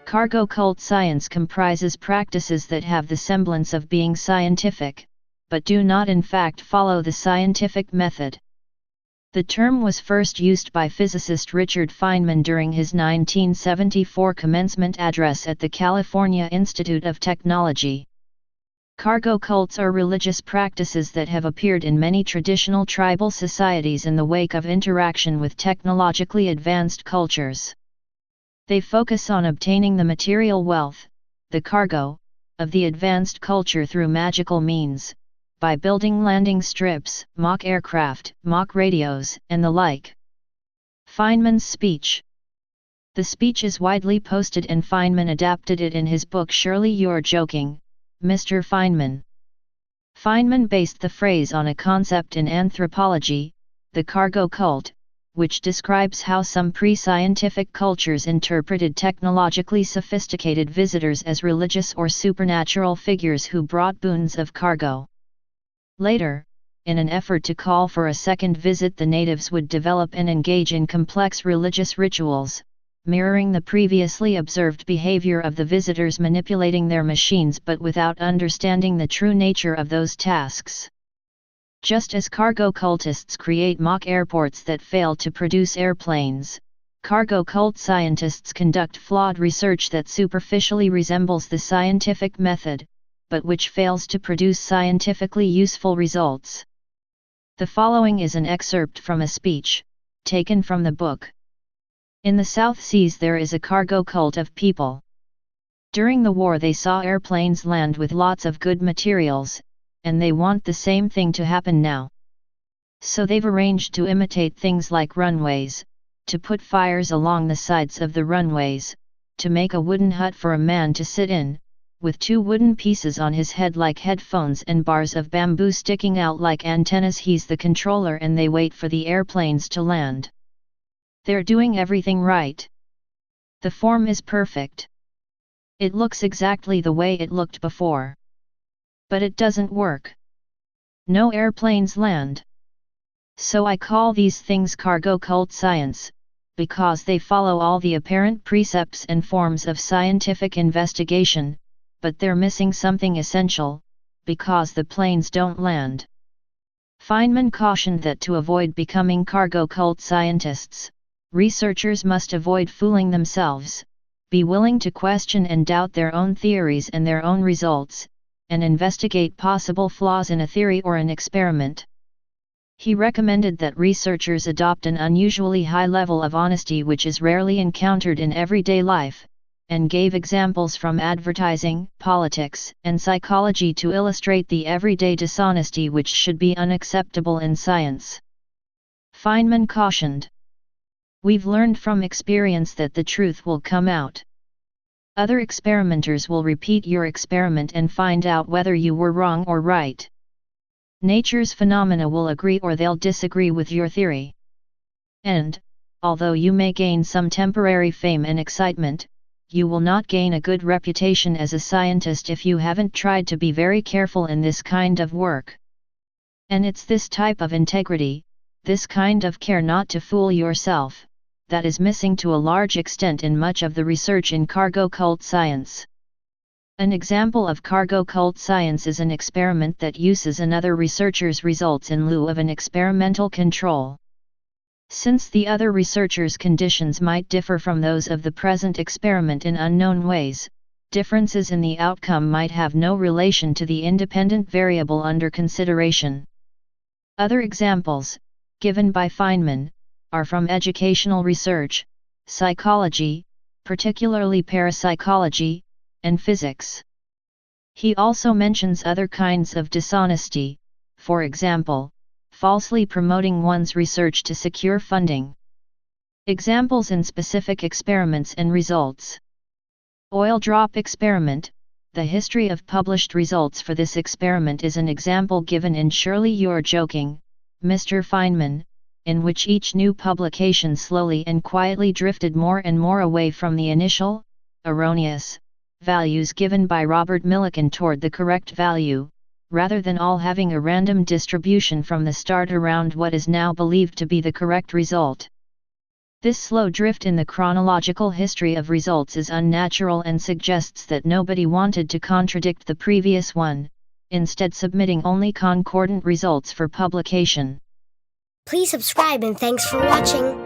Cargo cult science comprises practices that have the semblance of being scientific, but do not in fact follow the scientific method. The term was first used by physicist Richard Feynman during his 1974 commencement address at the California Institute of Technology. Cargo cults are religious practices that have appeared in many traditional tribal societies in the wake of interaction with technologically advanced cultures. They focus on obtaining the material wealth, the cargo, of the advanced culture through magical means, by building landing strips, mock aircraft, mock radios, and the like. Feynman's speech. The speech is widely posted and Feynman adapted it in his book Surely You're Joking, Mr. Feynman. Feynman based the phrase on a concept in anthropology, the cargo cult, which describes how some pre-scientific cultures interpreted technologically sophisticated visitors as religious or supernatural figures who brought boons of cargo. Later, in an effort to call for a second visit, the natives would develop and engage in complex religious rituals, mirroring the previously observed behavior of the visitors manipulating their machines but without understanding the true nature of those tasks. Just as cargo cultists create mock airports that fail to produce airplanes, cargo cult scientists conduct flawed research that superficially resembles the scientific method, but which fails to produce scientifically useful results. The following is an excerpt from a speech, taken from the book. In the South Seas there is a cargo cult of people. During the war they saw airplanes land with lots of good materials, and they want the same thing to happen now. So they've arranged to imitate things like runways, to put fires along the sides of the runways, to make a wooden hut for a man to sit in, with two wooden pieces on his head like headphones and bars of bamboo sticking out like antennas. He's the controller and they wait for the airplanes to land. They're doing everything right. The form is perfect. It looks exactly the way it looked before. But it doesn't work. No airplanes land. So I call these things cargo cult science, because they follow all the apparent precepts and forms of scientific investigation, but they're missing something essential, because the planes don't land. Feynman cautioned that to avoid becoming cargo cult scientists, researchers must avoid fooling themselves, be willing to question and doubt their own theories and their own results, and investigate possible flaws in a theory or an experiment. He recommended that researchers adopt an unusually high level of honesty which is rarely encountered in everyday life, and gave examples from advertising, politics, and psychology to illustrate the everyday dishonesty which should be unacceptable in science. Feynman cautioned, "We've learned from experience that the truth will come out. Other experimenters will repeat your experiment and find out whether you were wrong or right. Nature's phenomena will agree or they'll disagree with your theory. And, although you may gain some temporary fame and excitement, you will not gain a good reputation as a scientist if you haven't tried to be very careful in this kind of work. And it's this type of integrity, this kind of care not to fool yourself, that is missing to a large extent in much of the research in cargo cult science." An example of cargo cult science is an experiment that uses another researcher's results in lieu of an experimental control. Since the other researcher's conditions might differ from those of the present experiment in unknown ways, differences in the outcome might have no relation to the independent variable under consideration. Other examples, given by Feynman, are from educational research, psychology, particularly parapsychology, and physics. He also mentions other kinds of dishonesty, for example, falsely promoting one's research to secure funding. Examples in specific experiments and results. Oil drop experiment. The history of published results for this experiment is an example given in Surely You're Joking, Mr. Feynman, in which each new publication slowly and quietly drifted more and more away from the initial, erroneous, values given by Robert Millikan toward the correct value, rather than all having a random distribution from the start around what is now believed to be the correct result. This slow drift in the chronological history of results is unnatural and suggests that nobody wanted to contradict the previous one, instead submitting only concordant results for publication. Please subscribe and thanks for watching.